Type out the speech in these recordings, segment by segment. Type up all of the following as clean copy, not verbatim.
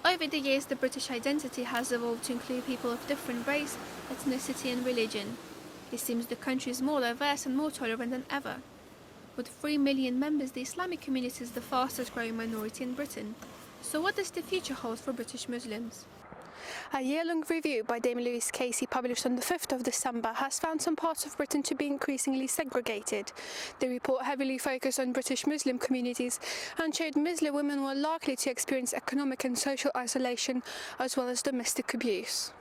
Over the years, the British identity has evolved to include people of different race, ethnicity and religion. It seems the country is more diverse and more tolerant than ever. With 3 million members, the Islamic community is the fastest growing minority in Britain. So what does the future hold for British Muslims? A year-long review by Dame Louise Casey, published on the 5th of December, has found some parts of Britain to be increasingly segregated. The report heavily focused on British Muslim communities and showed Muslim women were likely to experience economic and social isolation as well as domestic abuse.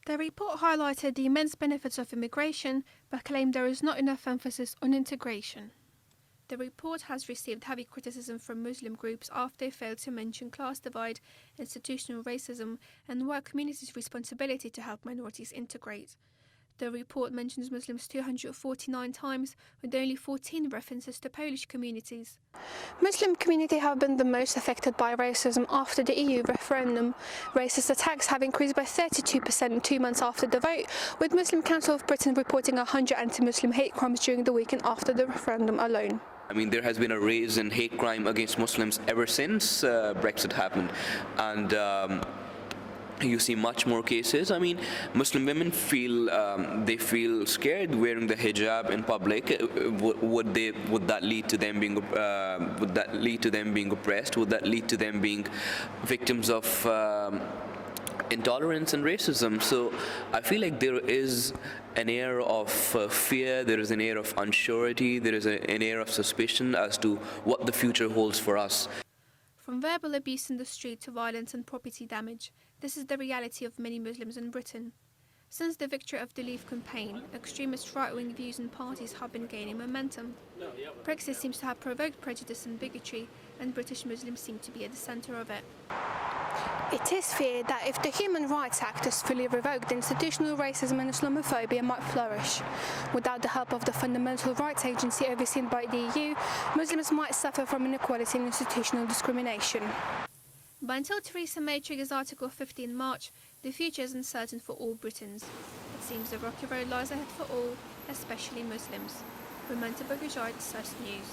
The report highlighted the immense benefits of immigration, but claimed there is not enough emphasis on integration. The report has received heavy criticism from Muslim groups after they failed to mention class divide, institutional racism, and white communities' responsibility to help minorities integrate. The report mentions Muslims 249 times, with only 14 references to Polish communities. Muslim communities have been the most affected by racism after the EU referendum. Racist attacks have increased by 32% 2 months after the vote, with Muslim Council of Britain reporting 100 anti-Muslim hate crimes during the weekend after the referendum alone. I mean, there has been a rise in hate crime against Muslims ever since Brexit happened, and you see much more cases. I mean, Muslim women feel they feel scared wearing the hijab in public. Would that lead to them being oppressed? Would that lead to them being victims of intolerance and racism? So I feel like there is an air of fear, there is an air of unsurety, there is an air of suspicion as to what the future holds for us. From verbal abuse in the street to violence and property damage, this is the reality of many Muslims in Britain. Since the victory of the Leave campaign, extremist right-wing views and parties have been gaining momentum. Brexit seems to have provoked prejudice and bigotry, and British Muslims seem to be at the centre of it. It is feared that if the Human Rights Act is fully revoked, institutional racism and Islamophobia might flourish. Without the help of the Fundamental Rights Agency overseen by the EU, Muslims might suffer from inequality and institutional discrimination. But until Theresa May triggers Article 50 in March, the future is uncertain for all Britons. It seems the rocky road lies ahead for all, especially Muslims. Romanta Bagajite, News.